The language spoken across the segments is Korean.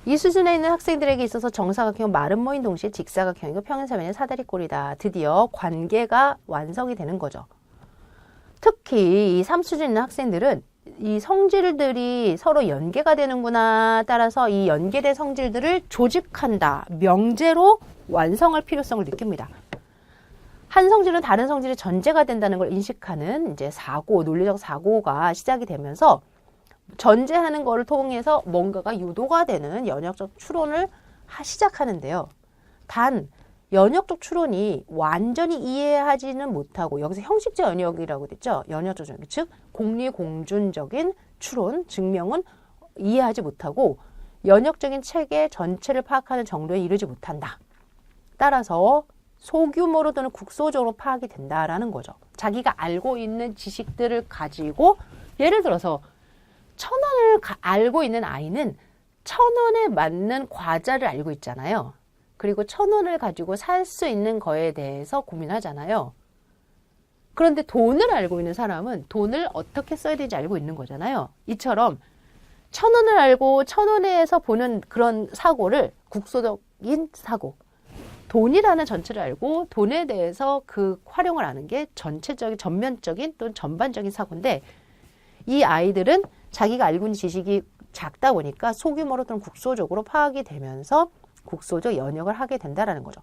이 수준에 있는 학생들에게 있어서 정사각형 마른 모인 동시에 직사각형이고 평행사면의 사다리꼴이다. 드디어 관계가 완성이 되는 거죠. 특히 이 3수준 있는 학생들은 이 성질들이 서로 연계가 되는구나 따라서 이 연계된 성질들을 조직한다. 명제로 완성할 필요성을 느낍니다. 한 성질은 다른 성질의 전제가 된다는 걸 인식하는 이제 사고, 논리적 사고가 시작이 되면서 전제하는 거를 통해서 뭔가가 유도가 되는 연역적 추론을 시작하는데요. 단 연역적 추론이 완전히 이해하지는 못하고 여기서 형식적 연역이라고 됐죠. 연역적 연역, 즉 공리공준적인 추론, 증명은 이해하지 못하고 연역적인 체계 전체를 파악하는 정도에 이르지 못한다. 따라서 소규모로 또는 국소적으로 파악이 된다라는 거죠. 자기가 알고 있는 지식들을 가지고 예를 들어서 1,000원을 알고 있는 아이는 1,000원에 맞는 과자를 알고 있잖아요. 그리고 1,000원을 가지고 살 수 있는 거에 대해서 고민하잖아요. 그런데 돈을 알고 있는 사람은 돈을 어떻게 써야 되는지 알고 있는 거잖아요. 이처럼 1,000원을 알고 1,000원에서 보는 그런 사고를 국소적인 사고, 돈이라는 전체를 알고 돈에 대해서 그 활용을 아는 게 전체적인, 전면적인 또는 전반적인 사고인데 이 아이들은 자기가 알고 있는 지식이 작다 보니까 소규모로 또는 국소적으로 파악이 되면서 국소적 연역을 하게 된다라는 거죠.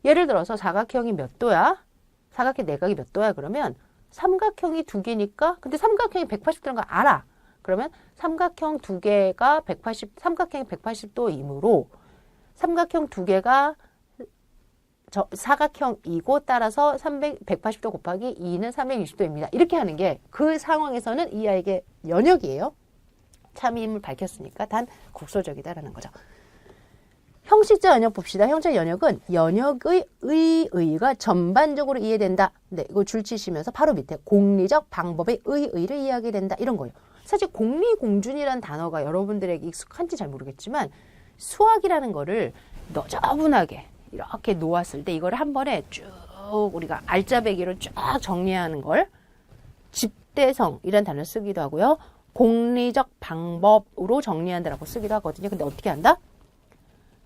예를 들어서 사각형이 몇 도야? 사각형 내각이 몇 도야? 그러면 삼각형이 2개니까 근데 삼각형이 180도라는 거 알아. 그러면 삼각형 2개가 3각형이 180도이므로 삼각형 2개가 사각형이고 따라서 180도 곱하기 2는 360도입니다. 이렇게 하는 게 그 상황에서는 이 아이에게 연역이에요. 참임을 밝혔으니까 단 국소적이다라는 거죠. 형식적 연역 봅시다. 형식적 연역은 연역의 의의가 전반적으로 이해된다. 네, 이거 줄치시면서 바로 밑에 공리적 방법의 의의를 이해하게 된다. 이런 거예요. 사실 공리공준이라는 단어가 여러분들에게 익숙한지 잘 모르겠지만 수학이라는 거를 너저분하게 이렇게 놓았을 때 이거를 한 번에 쭉 우리가 알짜배기로 쫙 정리하는 걸 집대성이라는 단어를 쓰기도 하고요. 공리적 방법으로 정리한다라고 쓰기도 하거든요. 근데 어떻게 한다?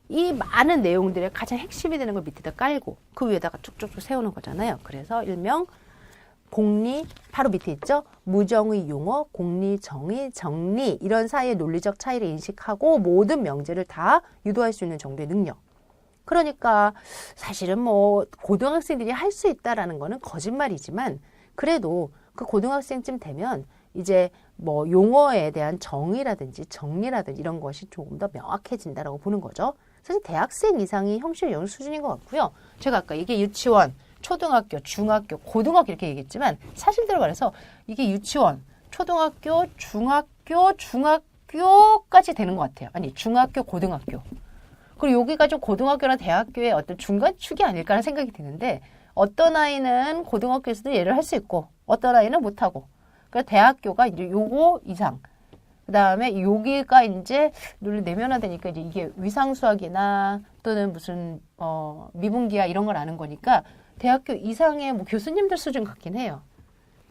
이 많은 내용들의 가장 핵심이 되는 걸 밑에다 깔고 그 위에다가 쭉쭉쭉 세우는 거잖아요. 그래서 일명 공리, 바로 밑에 있죠. 무정의 용어, 공리, 정의, 정리 이런 사이의 논리적 차이를 인식하고 모든 명제를 다 유도할 수 있는 정도의 능력. 그러니까 사실은 뭐 고등학생들이 할 수 있다라는 거는 거짓말이지만 그래도 그 고등학생쯤 되면 이제 뭐 용어에 대한 정의라든지 정리라든지 이런 것이 조금 더 명확해진다라고 보는 거죠. 사실 대학생 이상이 형식 연습 수준인 것 같고요. 제가 아까 이게 유치원, 초등학교, 중학교, 고등학교 이렇게 얘기했지만 사실대로 말해서 이게 유치원, 초등학교, 중학교, 중학교까지 되는 것 같아요. 아니 중학교, 고등학교. 그리고 여기가 좀 고등학교나 대학교의 어떤 중간축이 아닐까라는 생각이 드는데 어떤 아이는 고등학교에서도 얘를 할 수 있고 어떤 아이는 못하고 그러니까 대학교가 이제 요거 이상 그 다음에 여기가 이제 논리 내면화되니까 이제 이게 위상수학이나 또는 무슨 미분기야 이런 걸 아는 거니까 대학교 이상의 뭐 교수님들 수준 같긴 해요.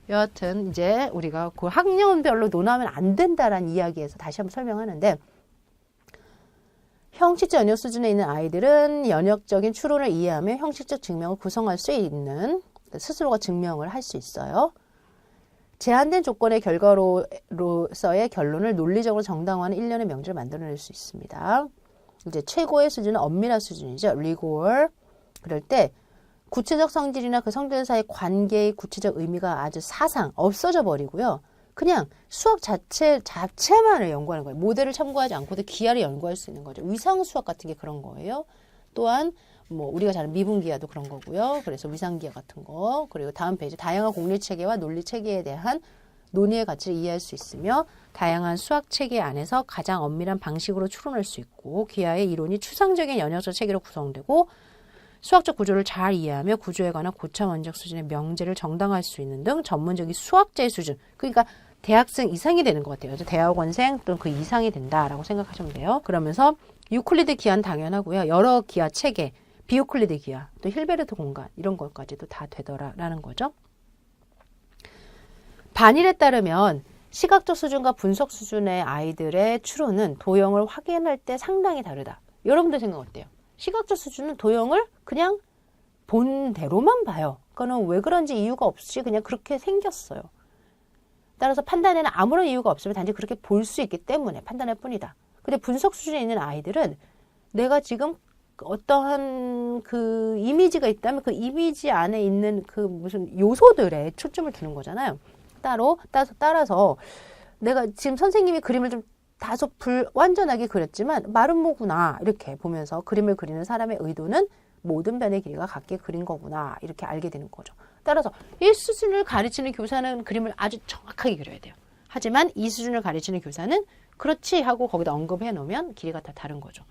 여하튼 이제 우리가 그 학년별로 논하면 안 된다라는 이야기에서 다시 한번 설명하는데 형식적 연역 수준에 있는 아이들은 연역적인 추론을 이해하며 형식적 증명을 구성할 수 있는 스스로가 증명을 할 수 있어요. 제한된 조건의 결과로서의 결론을 논리적으로 정당화하는 일련의 명제를 만들어낼 수 있습니다. 이제 최고의 수준은 엄밀한 수준이죠. 리고얼. 그럴 때 구체적 성질이나 그 성질 사이의 관계의 구체적 의미가 아주 사상 없어져 버리고요. 그냥 수학 자체만을 연구하는 거예요. 모델을 참고하지 않고도 기하를 연구할 수 있는 거죠. 위상 수학 같은 게 그런 거예요. 또한 뭐 우리가 잘 아는 미분기하도 그런 거고요. 그래서 위상기하 같은 거. 그리고 다음 페이지 다양한 공리 체계와 논리 체계에 대한 논의의 가치를 이해할 수 있으며 다양한 수학 체계 안에서 가장 엄밀한 방식으로 추론할 수 있고 기하의 이론이 추상적인 연역적 체계로 구성되고 수학적 구조를 잘 이해하며 구조에 관한 고차원적 수준의 명제를 정당화할 수 있는 등 전문적인 수학자의 수준. 그러니까 대학생 이상이 되는 것 같아요. 대학원생 또는 그 이상이 된다라고 생각하시면 돼요. 그러면서 유클리드 기하는 당연하고요. 여러 기하 체계, 비유클리드 기하, 또 힐베르트 공간 이런 것까지도 다 되더라라는 거죠. 반일에 따르면 시각적 수준과 분석 수준의 아이들의 추론은 도형을 확인할 때 상당히 다르다. 여러분들 생각 어때요? 시각적 수준은 도형을 그냥 본 대로만 봐요. 그거는 왜 그런지 이유가 없이 그냥 그렇게 생겼어요. 따라서 판단에는 아무런 이유가 없으면 단지 그렇게 볼 수 있기 때문에 판단할 뿐이다. 근데 분석 수준에 있는 아이들은 내가 지금 어떠한 그 이미지가 있다면 그 이미지 안에 있는 그 무슨 요소들에 초점을 두는 거잖아요. 따라서 내가 지금 선생님이 그림을 좀 다소 불완전하게 그렸지만 마름모구나 이렇게 보면서 그림을 그리는 사람의 의도는 모든 변의 길이가 같게 그린 거구나 이렇게 알게 되는 거죠. 따라서 1수준을 가르치는 교사는 그림을 아주 정확하게 그려야 돼요. 하지만 2수준을 가르치는 교사는 그렇지 하고 거기다 언급해 놓으면 길이가 다 다른 거죠.